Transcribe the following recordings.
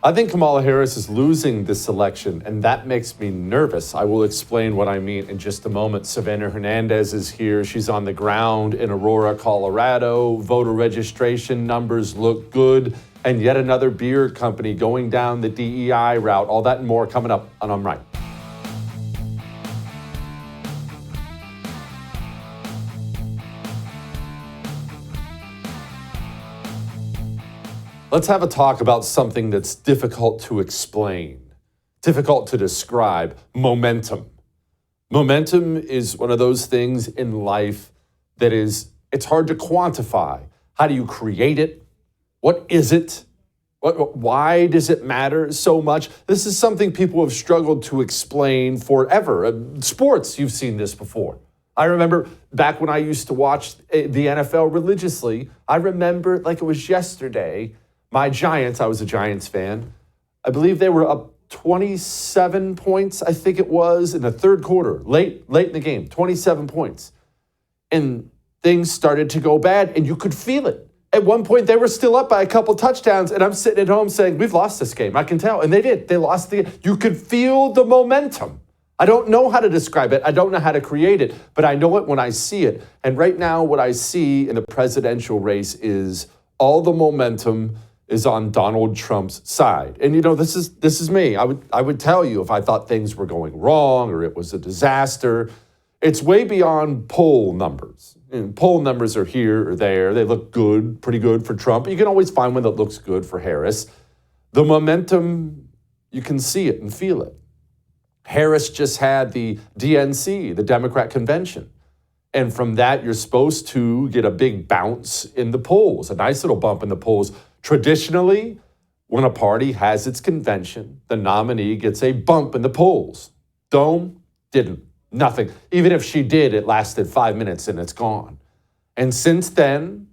I think Kamala Harris is losing this election, and that makes me nervous. I will explain what I mean in just a moment. Savanah Hernandez is here. She's on the ground in Aurora, Colorado. Voter registration numbers look good. And yet another beer company going down the DEI route. All that and more coming up on I'm Right. Let's have a talk about something that's difficult to explain, difficult to describe: momentum. Momentum is one of those things in life that it's hard to quantify. How do you create it? What is it? Why does it matter so much? This is something people have struggled to explain forever. Sports, you've seen this before. I remember back when I used to watch the NFL religiously, I remember like it was yesterday, my Giants, I was a Giants fan, I believe they were up 27 points, I think it was, in the third quarter, late in the game, 27 points. And things started to go bad, and you could feel it. At one point, they were still up by a couple touchdowns, and I'm sitting at home saying, we've lost this game. I can tell. And they did. They lost the game. You could feel the momentum. I don't know how to describe it. I don't know how to create it, but I know it when I see it. And right now, what I see in the presidential race is all the momentum is on Donald Trump's side. And this is me. I would tell you if I thought things were going wrong or it was a disaster. It's way beyond poll numbers. And poll numbers are here or there. They look good, pretty good for Trump. You can always find one that looks good for Harris. The momentum, you can see it and feel it. Harris just had the DNC, the Democrat convention. And from that, you're supposed to get a big bounce in the polls, a nice little bump in the polls. Traditionally, when a party has its convention, the nominee gets a bump in the polls. Dome didn't. Nothing. Even if she did, it lasted 5 minutes and it's gone. And since then,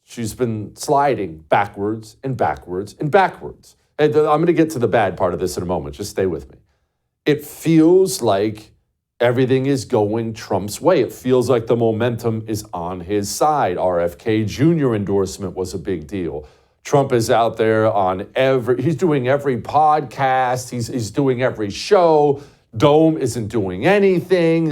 she's been sliding backwards and backwards and backwards. And I'm going to get to the bad part of this in a moment. Just stay with me. It feels like everything is going Trump's way. It feels like the momentum is on his side. RFK Jr. endorsement was a big deal. Trump is out there on he's doing every podcast. He's doing every show. Dome isn't doing anything.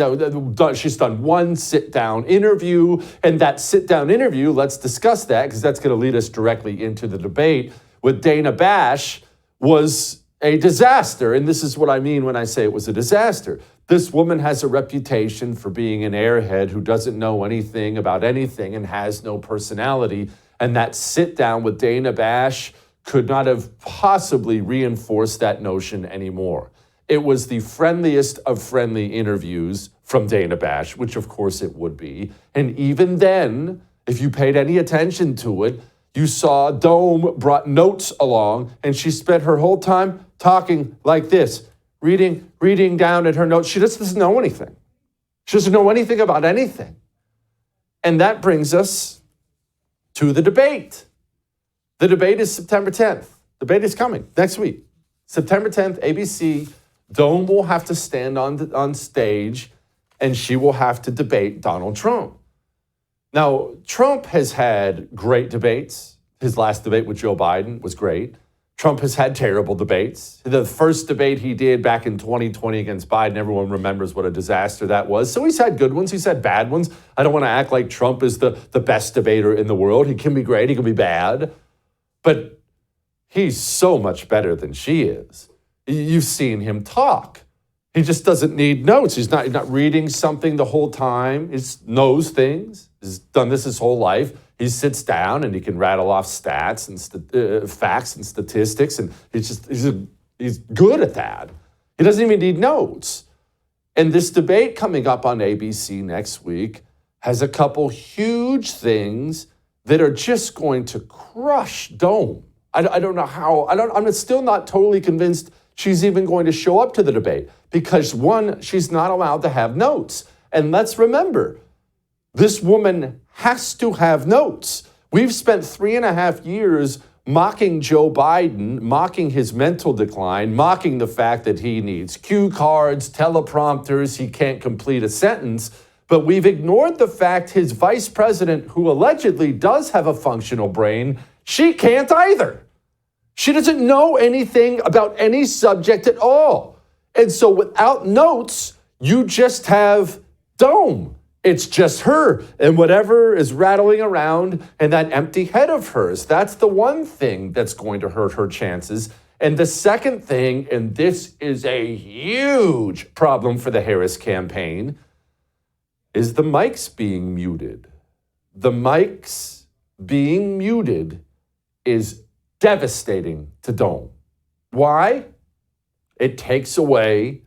She's done one sit-down interview. And that sit-down interview, let's discuss that because that's going to lead us directly into the debate with Dana Bash, was a disaster. And this is what I mean when I say it was a disaster. This woman has a reputation for being an airhead who doesn't know anything about anything and has no personality. And that sit-down with Dana Bash could not have possibly reinforced that notion anymore. It was the friendliest of friendly interviews from Dana Bash, which of course it would be. And even then, if you paid any attention to it, you saw Dome brought notes along and she spent her whole time talking like this, reading down at her notes. She just doesn't know anything. She doesn't know anything about anything. And that brings us to the debate. The debate is September 10th. The debate is coming next week. September 10th, ABC. Dome will have to stand on stage and she will have to debate Donald Trump. Now, Trump has had great debates. His last debate with Joe Biden was great. Trump has had terrible debates. The first debate he did back in 2020 against Biden, everyone remembers what a disaster that was. So he's had good ones. He's had bad ones. I don't want to act like Trump is the best debater in the world. He can be great. He can be bad. But he's so much better than she is. You've seen him talk. He just doesn't need notes. He's not reading something the whole time. He knows things. He's done this his whole life. He sits down and he can rattle off stats and facts and statistics, and he's good at that. He doesn't even need notes. And this debate coming up on ABC next week has a couple huge things that are just going to crush Dome. I don't know how. I'm still not totally convinced she's even going to show up to the debate because, one, she's not allowed to have notes. And let's remember, this woman has to have notes. We've spent 3.5 years mocking Joe Biden, mocking his mental decline, mocking the fact that he needs cue cards, teleprompters, he can't complete a sentence. But we've ignored the fact his vice president, who allegedly does have a functional brain, she can't either. She doesn't know anything about any subject at all. And so without notes, you just have dome. It's just her and whatever is rattling around in that empty head of hers. That's the one thing that's going to hurt her chances. And the second thing, and this is a huge problem for the Harris campaign, is the mics being muted. The mics being muted is devastating to Dome. Why? It takes away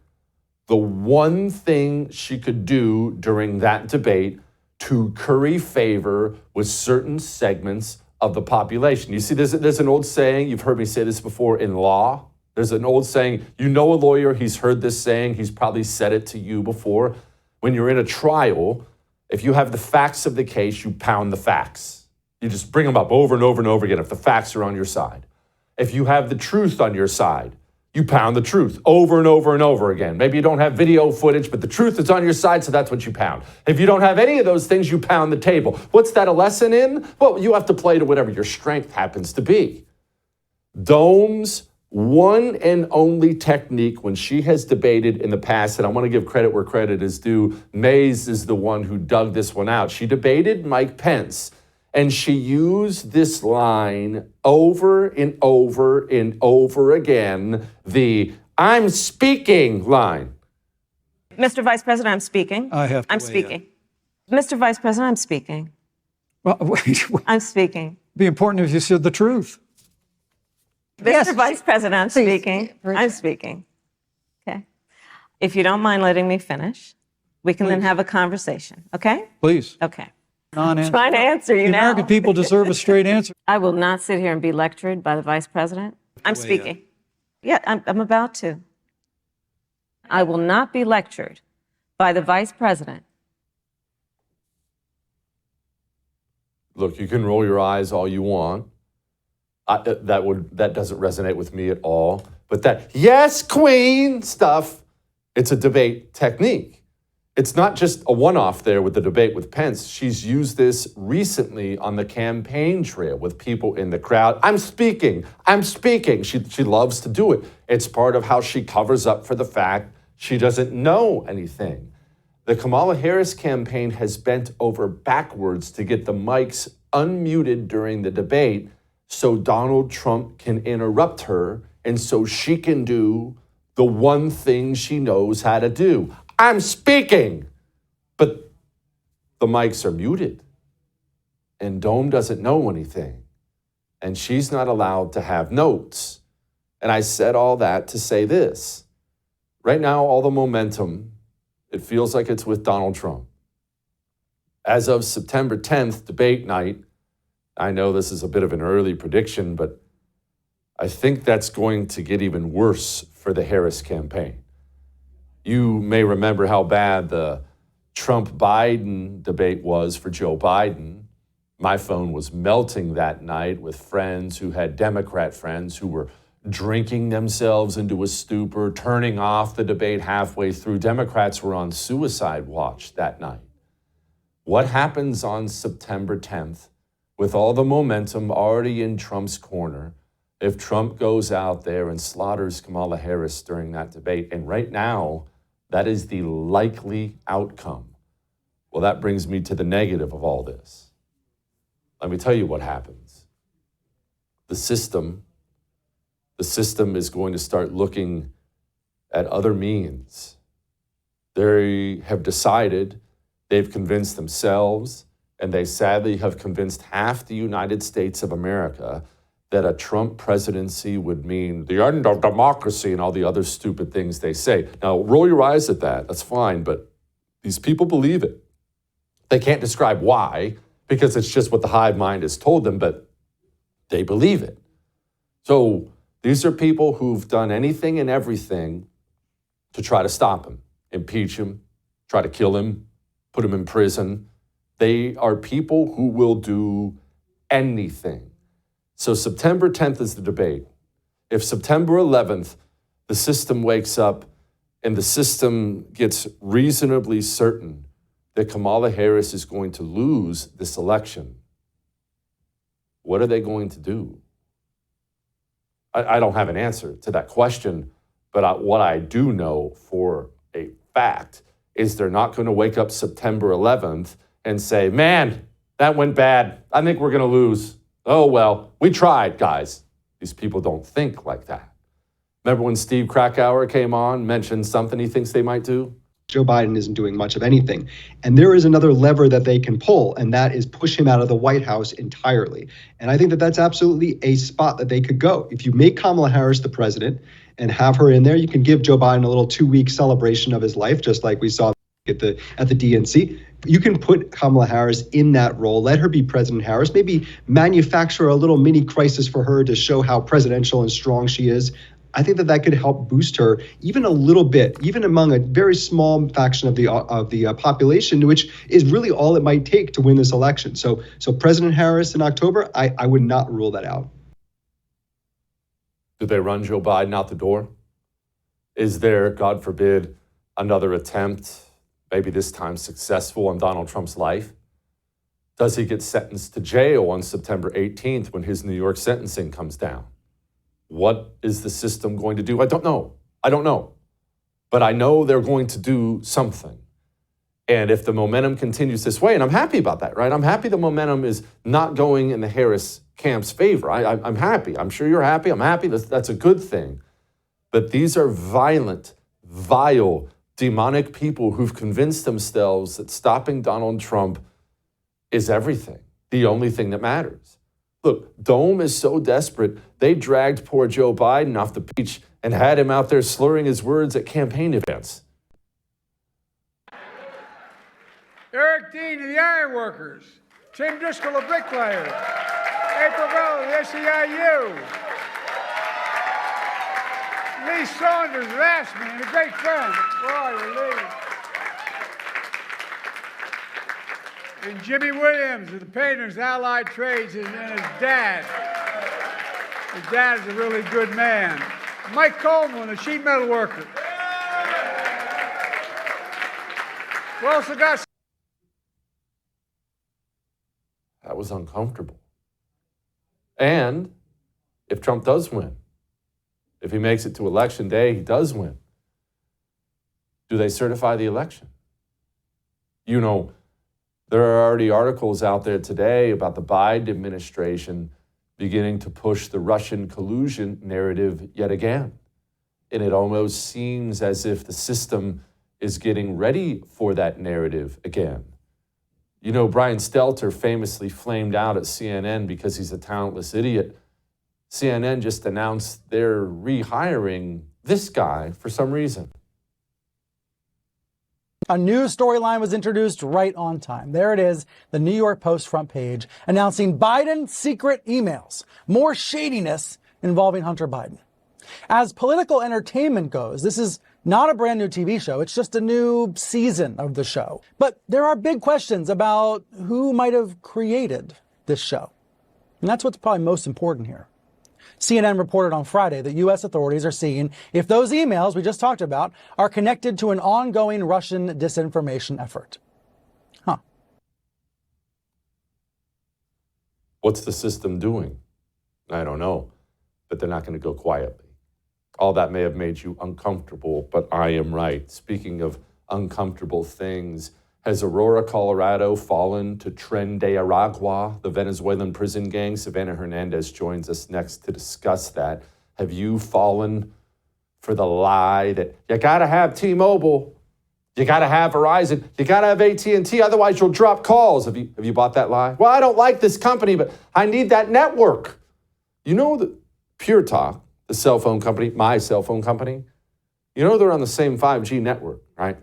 the one thing she could do during that debate to curry favor with certain segments of the population. You see, there's an old saying, you've heard me say this before in law. There's an old saying, you know a lawyer, he's heard this saying, he's probably said it to you before. When you're in a trial, if you have the facts of the case, you pound the facts. You just bring them up over and over and over again if the facts are on your side. If you have the truth on your side, you pound the truth over and over and over again. Maybe you don't have video footage, but the truth is on your side, so that's what you pound. If you don't have any of those things, you pound the table. What's that a lesson in? Well, you have to play to whatever your strength happens to be. Dome's one and only technique when she has debated in the past, and I want to give credit where credit is due, Mays is the one who dug this one out. She debated Mike Pence, and she used this line over and over and over again, the "I'm speaking" line. Mr. Vice President, I'm speaking. I'm speaking. Mr. Vice President, I'm speaking. Well, wait. I'm speaking. It'd be important if you said the truth. Mr. Vice President, I'm speaking. I'm speaking. Okay. If you don't mind letting me finish, we can then have a conversation, okay? Please. Okay. Non-answer. Trying to answer you The now. American people deserve a straight answer. I will not sit here and be lectured by the Vice President. I'm speaking. Yeah, I'm about to. I will not be lectured by the Vice President. Look, you can roll your eyes all you want. That doesn't resonate with me at all. But that "yes, Queen" stuff, it's a debate technique. It's not just a one-off there with the debate with Pence. She's used this recently on the campaign trail with people in the crowd. I'm speaking. She loves to do it. It's part of how she covers up for the fact she doesn't know anything. The Kamala Harris campaign has bent over backwards to get the mics unmuted during the debate so Donald Trump can interrupt her and so she can do the one thing she knows how to do. I'm speaking, but the mics are muted and Dome doesn't know anything and she's not allowed to have notes. And I said all that to say this. Right now, all the momentum, it feels like it's with Donald Trump. As of September 10th, debate night, I know this is a bit of an early prediction, but I think that's going to get even worse for the Harris campaign. You may remember how bad the Trump-Biden debate was for Joe Biden. My phone was melting that night with friends who had Democrat friends who were drinking themselves into a stupor, turning off the debate halfway through. Democrats were on suicide watch that night. What happens on September 10th with all the momentum already in Trump's corner if Trump goes out there and slaughters Kamala Harris during that debate? And right now, that is the likely outcome. Well, that brings me to the negative of all this. Let me tell you what happens. The system is going to start looking at other means. They have decided, they've convinced themselves, and they sadly have convinced half the United States of America that a Trump presidency would mean the end of democracy and all the other stupid things they say. Now, roll your eyes at that. That's fine, but these people believe it. They can't describe why, because it's just what the hive mind has told them, but they believe it. So these are people who've done anything and everything to try to stop him, impeach him, try to kill him, put him in prison. They are people who will do anything. So September 10th is the debate. If September 11th, the system wakes up and the system gets reasonably certain that Kamala Harris is going to lose this election, what are they going to do? I don't have an answer to that question, but what I do know for a fact is they're not going to wake up September 11th and say, man, that went bad. I think we're going to lose. Oh, well, we tried, guys. These people don't think like that. Remember when Steve Krakauer came on, mentioned something he thinks they might do? Joe Biden isn't doing much of anything. And there is another lever that they can pull, and that is push him out of the White House entirely. And I think that that's absolutely a spot that they could go. If you make Kamala Harris the president and have her in there, you can give Joe Biden a little 2-week celebration of his life, just like we saw at the DNC. You can put Kamala Harris in that role, let her be President Harris, maybe manufacture a little mini crisis for her to show how presidential and strong she is. I think that that could help boost her even a little bit, even among a very small faction of the population, which is really all it might take to win this election. So President Harris in October, I would not rule that out. Do they run Joe Biden out the door? Is there, God forbid, another attempt, maybe this time successful, on Donald Trump's life? Does he get sentenced to jail on September 18th when his New York sentencing comes down? What is the system going to do? I don't know. But I know they're going to do something. And if the momentum continues this way, and I'm happy about that, right? I'm happy the momentum is not going in the Harris camp's favor. I'm happy. I'm sure you're happy. I'm happy. That's a good thing. But these are violent, vile, demonic people who've convinced themselves that stopping Donald Trump is everything, the only thing that matters. Look, Dome is so desperate, they dragged poor Joe Biden off the beach and had him out there slurring his words at campaign events. Eric Dean of the Ironworkers, Tim Driscoll, the bricklayer, April Bell of the SEIU, Lee Saunders of ASME, and a great friend. Where are you, Lee? And Jimmy Williams of the Painters Allied Trades and his dad. His dad is a really good man. Mike Coleman, a sheet metal worker. We also got... That was uncomfortable. And if Trump does win, if he makes it to election day, he does win, do they certify the election? You know, there are already articles out there today about the Biden administration beginning to push the Russian collusion narrative yet again. And it almost seems as if the system is getting ready for that narrative again. You know, Brian Stelter famously flamed out at CNN because he's a talentless idiot. CNN just announced they're rehiring this guy for some reason. A new storyline was introduced right on time. There it is, the New York Post front page, announcing Biden secret emails. More shadiness involving Hunter Biden. As political entertainment goes, this is not a brand new TV show. It's just a new season of the show. But there are big questions about who might have created this show. And that's what's probably most important here. CNN reported on Friday that U.S. authorities are seeing if those emails we just talked about are connected to an ongoing Russian disinformation effort. What's the system doing? I don't know, but they're not going to go quietly. All that may have made you uncomfortable, but I am right. Speaking of uncomfortable things, has Aurora, Colorado fallen to Tren de Aragua, the Venezuelan prison gang? Savanah Hernandez joins us next to discuss that. Have you fallen for the lie that you got to have T-Mobile, you got to have Verizon, you got to have AT&T, otherwise you'll drop calls? Have you bought that lie? Well, I don't like this company, but I need that network. You know that Pure Talk, the cell phone company, my cell phone company, you know they're on the same 5G network, right?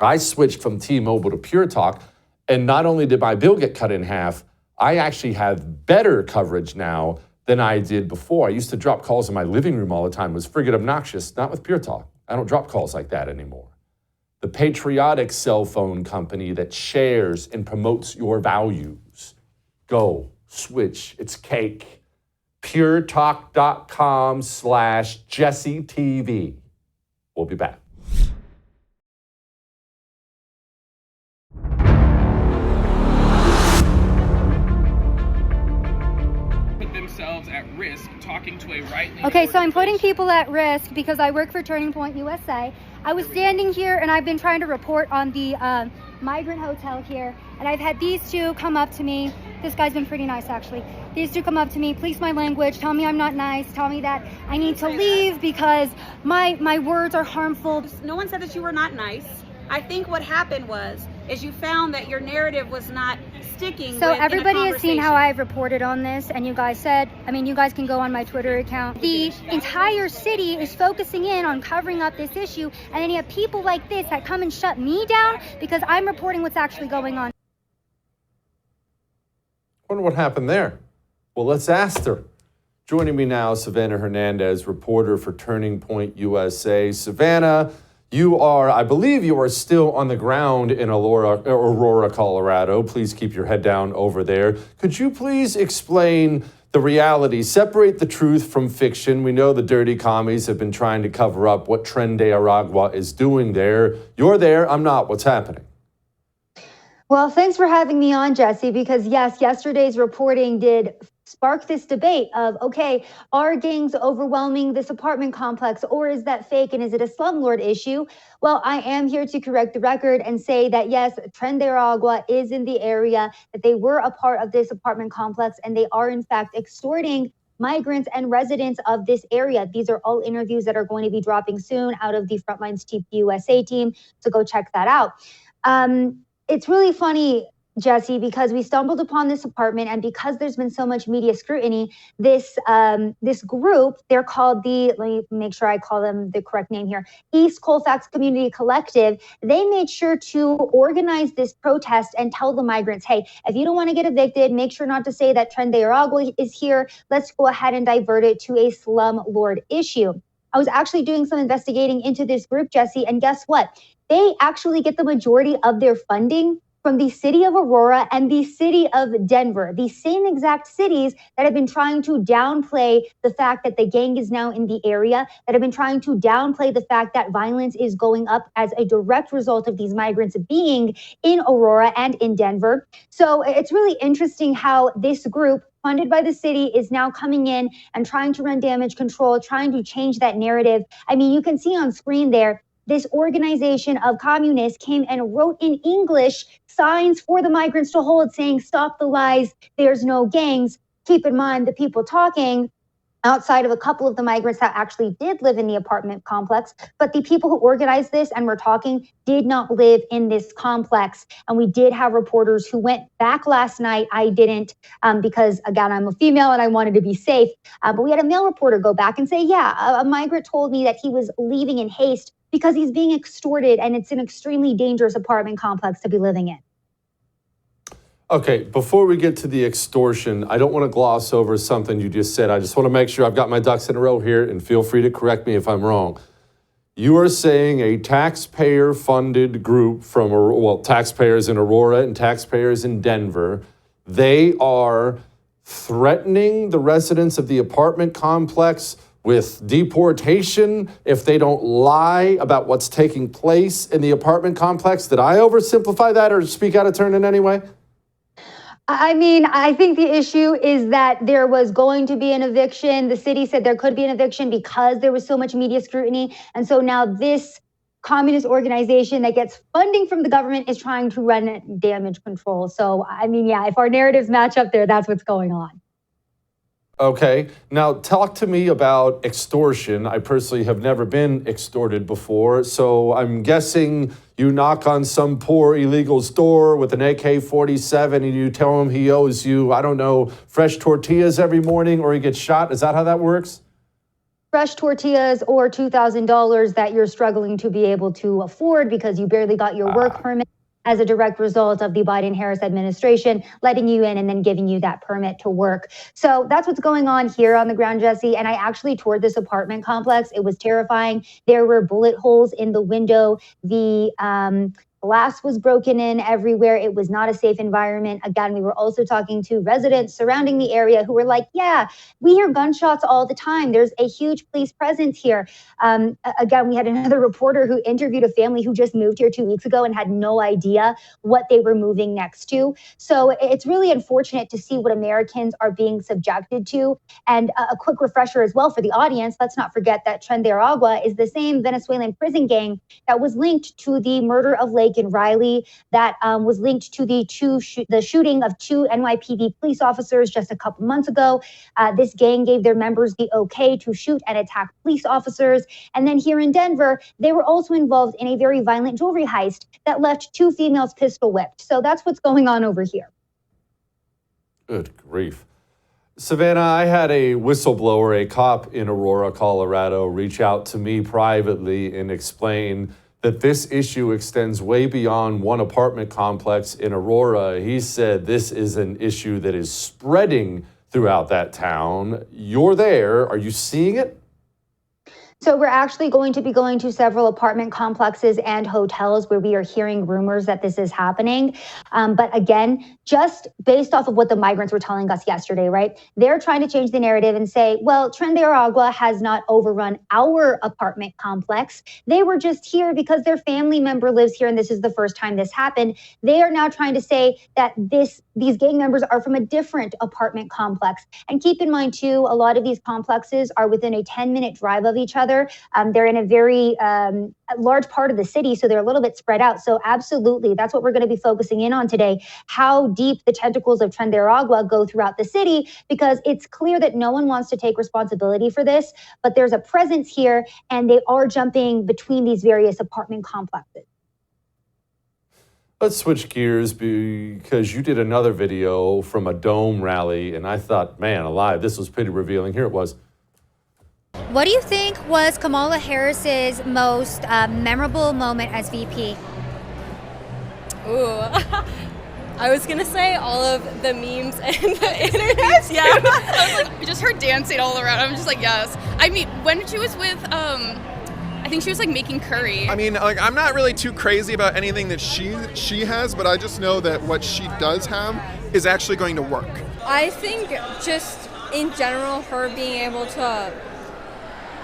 I switched from T-Mobile to Pure Talk, and not only did my bill get cut in half, I actually have better coverage now than I did before. I used to drop calls in my living room all the time. It was friggin' obnoxious. Not with Pure Talk. I don't drop calls like that anymore. The patriotic cell phone company that shares and promotes your values. Go, switch, it's cake. puretalk.com/JesseTV. We'll be back. Put themselves at risk risk talking to a right-wing Okay, so I'm putting organization. people at risk because I work for Turning Point USA. I was standing here and I've been trying to report on the migrant hotel here, and I've had these two come up to me. This guy's been pretty nice, actually. These two come up to me, police my language, tell me I'm not nice, tell me that I need to leave because my words are harmful. No one said that you were not nice. I think what happened is you found that your narrative was not sticking. So with, everybody in a has seen how conversation. I've reported on this, and you guys said, you guys can go on my Twitter account. The entire city is focusing in on covering up this issue, and then you have people like this that come and shut me down because I'm reporting what's actually going on. Wonder what happened there. Well, let's ask her. Joining me now, Savanah Hernandez, reporter for Turning Point USA. Savanah, I believe you are still on the ground in Aurora, Colorado. Please keep your head down over there. Could you please explain the reality, separate the truth from fiction? We know the dirty commies have been trying to cover up what Tren de Aragua is doing there. You're there, I'm not. What's happening? Well, thanks for having me on, Jesse, because yes, yesterday's reporting did spark this debate of, okay, are gangs overwhelming this apartment complex, or is that fake, and is it a slumlord issue? Well, I am here to correct the record and say that yes, Tren de Aragua is in the area, that they were a part of this apartment complex, and they are in fact extorting migrants and residents of this area. These are all interviews that are going to be dropping soon out of the Frontlines TPUSA team, so go check that out. It's really funny, Jesse, because we stumbled upon this apartment, and because there's been so much media scrutiny, this group, they're called let me make sure I call them the correct name here, East Colfax Community Collective. They made sure to organize this protest and tell the migrants, hey, if you don't want to get evicted, make sure not to say that Tren de Aragua is here. Let's go ahead and divert it to a slumlord issue. I was actually doing some investigating into this group, Jesse, and guess what? They actually get the majority of their funding from the city of Aurora and the city of Denver, the same exact cities that have been trying to downplay the fact that the gang is now in the area, that have been trying to downplay the fact that violence is going up as a direct result of these migrants being in Aurora and in Denver. So it's really interesting how this group, funded by the city, is now coming in and trying to run damage control, trying to change that narrative. I mean, you can see on screen there, this organization of communists came and wrote in English signs for the migrants to hold saying, stop the lies, there's no gangs. Keep in mind the people talking outside of a couple of the migrants that actually did live in the apartment complex, but the people who organized this and were talking did not live in this complex. And we did have reporters who went back last night. I didn't because, again, I'm a female and I wanted to be safe. But we had a male reporter go back and say, yeah, a migrant told me that he was leaving in haste because he's being extorted, and it's an extremely dangerous apartment complex to be living in. Okay, before we get to the extortion, I don't want to gloss over something you just said. I just want to make sure I've got my ducks in a row here, and feel free to correct me if I'm wrong. You are saying a taxpayer-funded group from, taxpayers in Aurora and taxpayers in Denver, they are threatening the residents of the apartment complex with deportation if they don't lie about what's taking place in the apartment complex. Did I oversimplify that or speak out of turn in any way? I mean, I think the issue is that there was going to be an eviction. The city said there could be an eviction because there was so much media scrutiny. And so now this communist organization that gets funding from the government is trying to run damage control. So, I mean, yeah, if our narratives match up there, that's what's going on. Okay, now talk to me about extortion. I personally have never been extorted before, so I'm guessing you knock on some poor illegal's door with an AK-47 and you tell him he owes you, I don't know, fresh tortillas every morning, or he gets shot. Is that how that works? Fresh tortillas or $2,000 that you're struggling to be able to afford because you barely got your work permit as a direct result of the Biden-Harris administration letting you in and then giving you that permit to work. So that's what's going on here on the ground, Jesse. And I actually toured this apartment complex. It was terrifying. There were bullet holes in the window. The Glass was broken in everywhere. It was not a safe environment. Again, we were also talking to residents surrounding the area who were like, yeah, we hear gunshots all the time. There's a huge police presence here. Again, we had another reporter who interviewed a family who just moved here 2 weeks ago and had no idea what they were moving next to. So it's really unfortunate to see what Americans are being subjected to. And a quick refresher as well for the audience, let's not forget that Tren de Aragua is the same Venezuelan prison gang that was linked to the murder of Lake and Riley, that was linked to the shooting of 2 NYPD police officers just a couple months ago. This gang gave their members the okay to shoot and attack police officers. And then here in Denver, they were also involved in a very violent jewelry heist that left 2 females pistol whipped. So that's what's going on over here. Good grief. Savanah, I had a whistleblower, a cop in Aurora, Colorado, reach out to me privately and explain that this issue extends way beyond one apartment complex in Aurora. He said this is an issue that is spreading throughout that town. You're there. Are you seeing it? So we're actually going to be going to several apartment complexes and hotels where we are hearing rumors that this is happening. But again, just based off of what the migrants were telling us yesterday, right? They're trying to change the narrative and say, well, Tren de Aragua has not overrun our apartment complex. They were just here because their family member lives here and this is the first time this happened. They are now trying to say that these gang members are from a different apartment complex. And keep in mind too, a lot of these complexes are within a 10-minute drive of each other. They're in a very large part of the city, so they're a little bit spread out. So absolutely, that's what we're going to be focusing in on today, how deep the tentacles of Tren de Aragua go throughout the city, because it's clear that no one wants to take responsibility for this, but there's a presence here and they are jumping between these various apartment complexes. Let's switch gears because you did another video from a Dome rally, and I thought, man alive, this was pretty revealing. Here it was. What do you think was Kamala Harris's most memorable moment as VP? Ooh, I was gonna say all of the memes and the internet. Yeah, I was like, just her dancing all around. I'm just like, yes. I mean, when she was with, I think she was like making curry. I mean, like, I'm not really too crazy about anything that she has, but I just know that what she does have is actually going to work. I think just in general, her being able to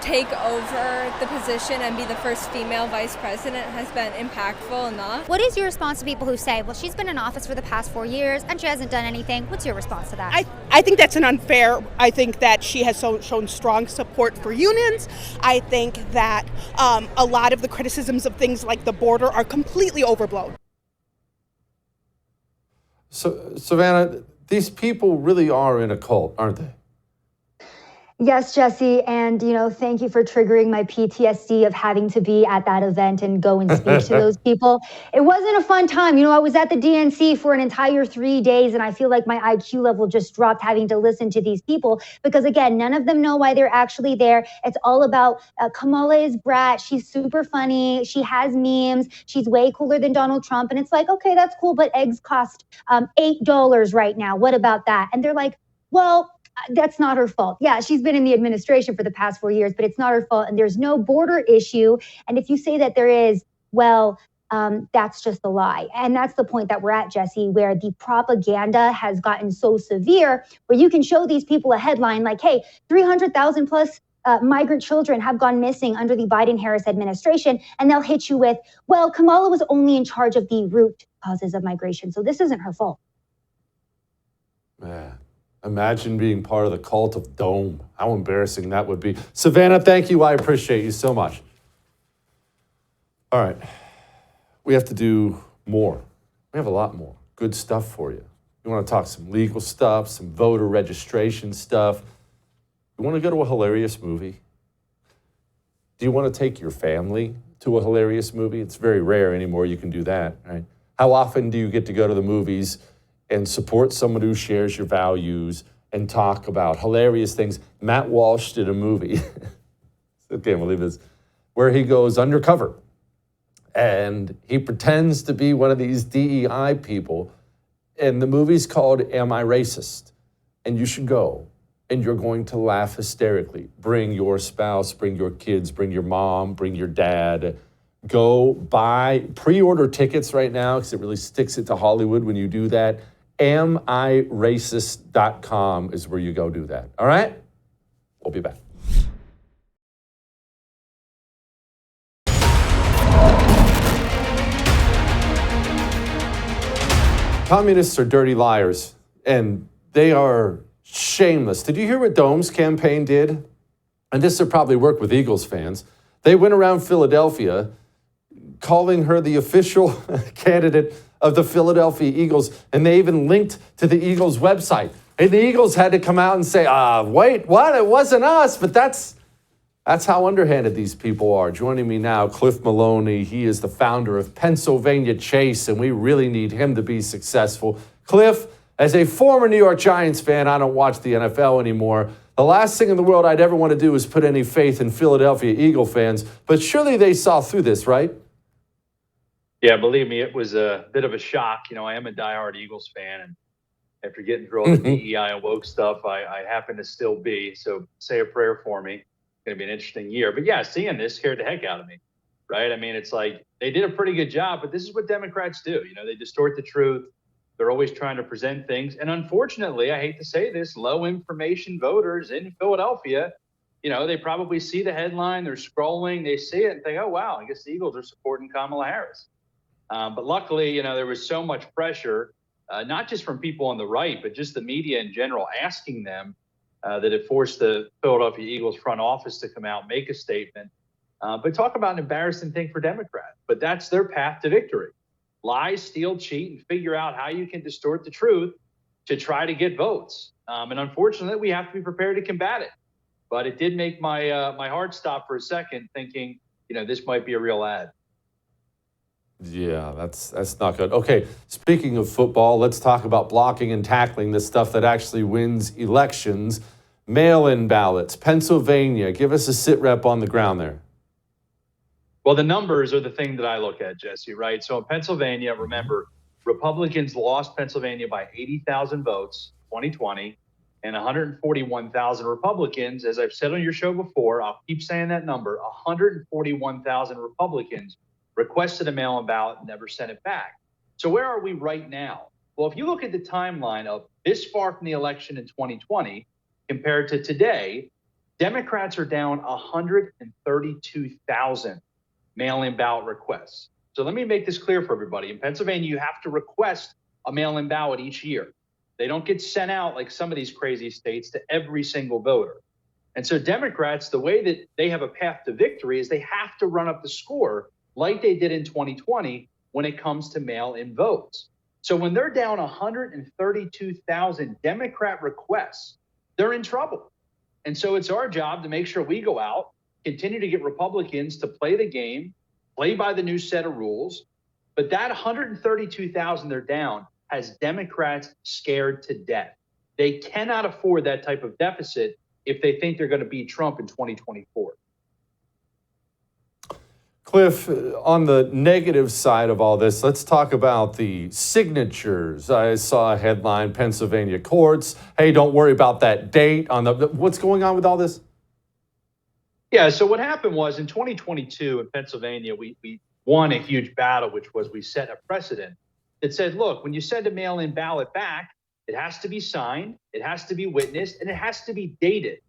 take over the position and be the first female vice president has been impactful enough. What is your response to people who say, well, she's been in office for the past 4 years and she hasn't done anything? What's your response to that? I think that's an unfair. I think that she has shown strong support for unions. I think that a lot of the criticisms of things like the border are completely overblown. So, Savanah, these people really are in a cult, aren't they? Yes, Jesse, and thank you for triggering my PTSD of having to be at that event and go and speak to those people. It wasn't a fun time. I was at the DNC for an entire 3 days, and I feel like my IQ level just dropped having to listen to these people because, again, none of them know why they're actually there. It's all about Kamala is brat. She's super funny. She has memes. She's way cooler than Donald Trump. And it's like, okay, that's cool, but eggs cost $8 right now. What about that? And they're like, well, that's not her fault. Yeah, she's been in the administration for the past 4 years, but it's not her fault. And there's no border issue. And if you say that there is, well, that's just a lie. And that's the point that we're at, Jesse, where the propaganda has gotten so severe where you can show these people a headline like, hey, 300,000 plus migrant children have gone missing under the Biden-Harris administration. And they'll hit you with, well, Kamala was only in charge of the root causes of migration. So this isn't her fault. Man. Imagine being part of the cult of Dome. How embarrassing that would be. Savanah, thank you. I appreciate you so much. All right. We have to do more. We have a lot more good stuff for you. You want to talk some legal stuff, some voter registration stuff. You want to go to a hilarious movie? Do you want to take your family to a hilarious movie? It's very rare anymore you can do that, right? How often do you get to go to the movies and support someone who shares your values and talk about hilarious things? Matt Walsh did a movie, I can't believe this, where he goes undercover and he pretends to be one of these DEI people. And the movie's called Am I Racist? And you should go and you're going to laugh hysterically. Bring your spouse, bring your kids, bring your mom, bring your dad, Go buy, pre-order tickets right now because it really sticks it to Hollywood when you do that. AmIRacist.com is where you go do that. All right? We'll be back. Communists are dirty liars, and they are shameless. Did you hear what Dome's campaign did? And this would probably work with Eagles fans. They went around Philadelphia calling her the official candidate of the Philadelphia Eagles, and they even linked to the Eagles website. And the Eagles had to come out and say, wait, what? It wasn't us, but that's how underhanded these people are. Joining me now, Cliff Maloney. He is the founder of Pennsylvania Chase, and we really need him to be successful. Cliff, as a former New York Giants fan, I don't watch the NFL anymore. The last thing in the world I'd ever want to do is put any faith in Philadelphia Eagle fans, but surely they saw through this, right? Yeah, believe me, it was a bit of a shock. You know, I am a diehard Eagles fan, and after getting through all the DEI and woke stuff, I happen to still be. So say a prayer for me. It's going to be an interesting year. But yeah, seeing this scared the heck out of me, right? I mean, it's like they did a pretty good job, but this is what Democrats do. You know, they distort the truth. They're always trying to present things. And unfortunately, I hate to say this, low information voters in Philadelphia, you know, they probably see the headline, they're scrolling, they see it and think, oh, wow, I guess the Eagles are supporting Kamala Harris. But luckily, you know, there was so much pressure, not just from people on the right, but just the media in general asking them that it forced the Philadelphia Eagles front office to come out, make a statement. But talk about an embarrassing thing for Democrats. But that's their path to victory. Lie, steal, cheat, and figure out how you can distort the truth to try to get votes. And unfortunately, we have to be prepared to combat it. But it did make my my heart stop for a second thinking, you know, this might be a real ad. Yeah, that's not good. Okay, speaking of football, let's talk about blocking and tackling, the stuff that actually wins elections. Mail-in ballots, Pennsylvania. Give us a sit rep on the ground there. Well, the numbers are the thing that I look at, Jesse, right? So in Pennsylvania, remember, Republicans lost Pennsylvania by 80,000 votes in 2020 and 141,000 Republicans, as I've said on your show before, I'll keep saying that number, 141,000 Republicans requested a mail-in ballot and never sent it back. So where are we right now? Well, if you look at the timeline of this far from the election in 2020 compared to today, Democrats are down 132,000 mail-in ballot requests. So let me make this clear for everybody. In Pennsylvania, you have to request a mail-in ballot each year. They don't get sent out like some of these crazy states to every single voter. And so Democrats, the way that they have a path to victory is they have to run up the score like they did in 2020 when it comes to mail-in votes. So when they're down 132,000 Democrat requests, they're in trouble. And so it's our job to make sure we go out, continue to get Republicans to play the game, play by the new set of rules. But that 132,000 they're down has Democrats scared to death. They cannot afford that type of deficit if they think they're going to beat Trump in 2024. Cliff, on the negative side of all this, let's talk about the signatures. I saw a headline, Pennsylvania courts. Hey, don't worry about that date on what's going on with all this? Yeah, so what happened was in 2022 in Pennsylvania, we won a huge battle, which was we set a precedent that said, look, when you send a mail-in ballot back, it has to be signed, it has to be witnessed, and it has to be dated.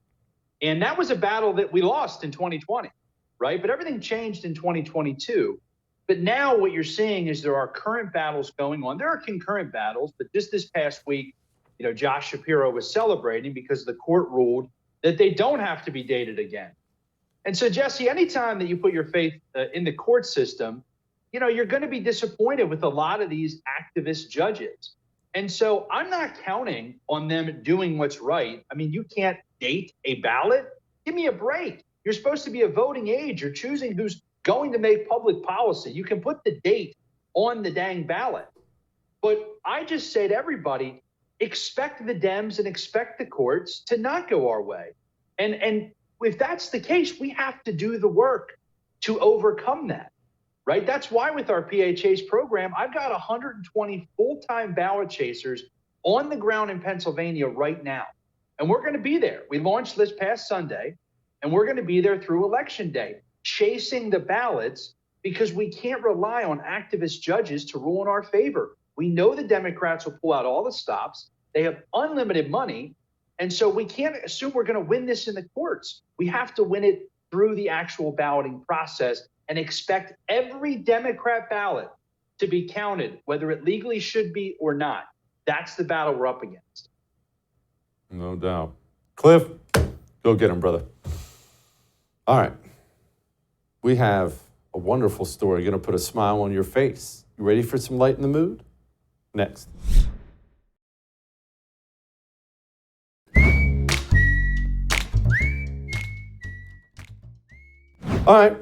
And that was a battle that we lost in 2020. Right? But everything changed in 2022. But now what you're seeing is there are current battles going on. There are concurrent battles, but just this past week, you know, Josh Shapiro was celebrating because the court ruled that they don't have to be dated again. And so, Jesse, anytime that you put your faith in the court system, you know, you're going to be disappointed with a lot of these activist judges. And so I'm not counting on them doing what's right. I mean, you can't date a ballot. Give me a break. You're supposed to be a voting age. You're choosing who's going to make public policy. You can put the date on the dang ballot. But I just say to everybody, expect the Dems and expect the courts to not go our way. And if that's the case, we have to do the work to overcome that, right? That's why with our PA Chase program, I've got 120 full-time ballot chasers on the ground in Pennsylvania right now. And we're going to be there. We launched this past Sunday. And we're going to be there through Election Day, chasing the ballots because we can't rely on activist judges to rule in our favor. We know the Democrats will pull out all the stops. They have unlimited money. And so we can't assume we're going to win this in the courts. We have to win it through the actual balloting process and expect every Democrat ballot to be counted, whether it legally should be or not. That's the battle we're up against. No doubt. Cliff, go get him, brother. All right. We have a wonderful story. Going to put a smile on your face. You ready for some light in the mood? Next. All right,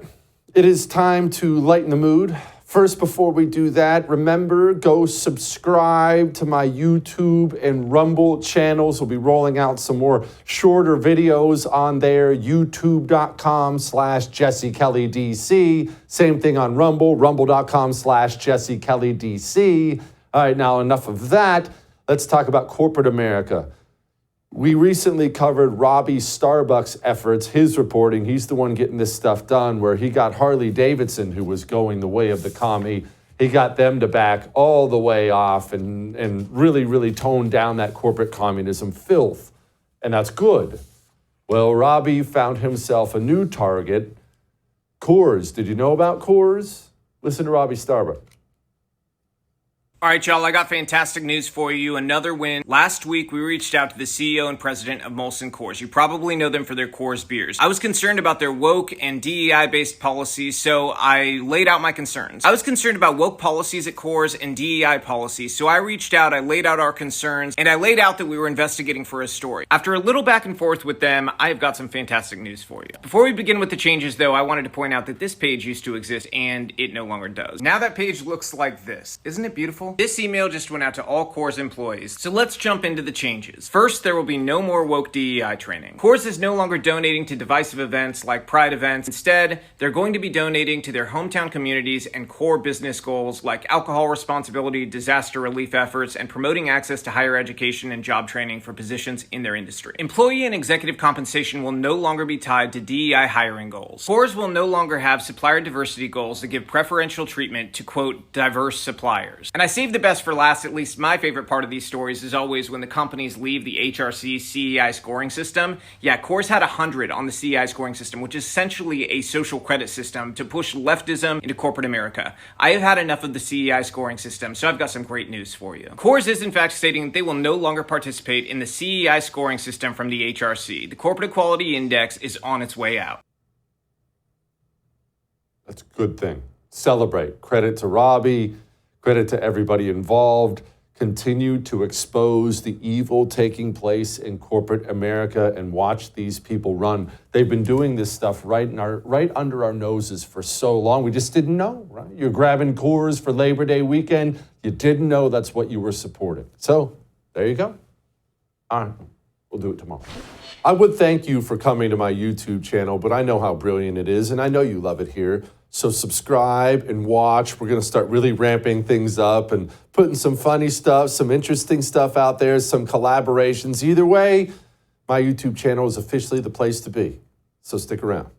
it is time to lighten the mood. First, before we do that, remember, go subscribe to my YouTube and Rumble channels. We'll be rolling out some more shorter videos on there, youtube.com/JesseKellyDC. Same thing on Rumble, rumble.com/JesseKellyDC. All right, now enough of that. Let's talk about corporate America. We recently covered Robbie Starbucks' efforts, his reporting. He's the one getting this stuff done, where he got Harley Davidson, who was going the way of the commie. He got them to back all the way off and really, really tone down that corporate communism filth. And that's good. Well, Robbie found himself a new target, Coors. Did you know about Coors? Listen to Robbie Starbucks. All right, y'all, I got fantastic news for you. Another win. Last week, we reached out to the CEO and president of Molson Coors. You probably know them for their Coors beers. I was concerned about their woke and DEI-based policies, so I laid out my concerns. I was concerned about woke policies at Coors and DEI policies, so I reached out, I laid out our concerns, and I laid out that we were investigating for a story. After a little back and forth with them, I have got some fantastic news for you. Before we begin with the changes, though, I wanted to point out that this page used to exist, and it no longer does. Now that page looks like this. Isn't it beautiful? This email just went out to all Coors employees, so let's jump into the changes. First, there will be no more woke DEI training. Coors is no longer donating to divisive events like Pride events. Instead, they're going to be donating to their hometown communities and core business goals like alcohol responsibility, disaster relief efforts, and promoting access to higher education and job training for positions in their industry. Employee and executive compensation will no longer be tied to DEI hiring goals. Coors will no longer have supplier diversity goals that give preferential treatment to, quote, diverse suppliers. And I saved the best for last. At least my favorite part of these stories is always when the companies leave the HRC CEI scoring system. Yeah, Coors had 100 on the CEI scoring system, which is essentially a social credit system to push leftism into corporate America. I have had enough of the CEI scoring system, so I've got some great news for you. Coors is in fact stating that they will no longer participate in the CEI scoring system from the HRC. The Corporate Equality Index is on its way out. That's a good thing. Celebrate. Credit to Robbie. Credit to everybody involved. Continue to expose the evil taking place in corporate America and watch these people run. They've been doing this stuff right under our noses for so long. We just didn't know, right? You're grabbing Coors for Labor Day weekend. You didn't know that's what you were supporting. So there you go. All right, we'll do it tomorrow. I would thank you for coming to my YouTube channel, but I know how brilliant it is, and I know you love it here. So subscribe and watch. We're going to start really ramping things up and putting some funny stuff, some interesting stuff out there, some collaborations. Either way, my YouTube channel is officially the place to be. So stick around.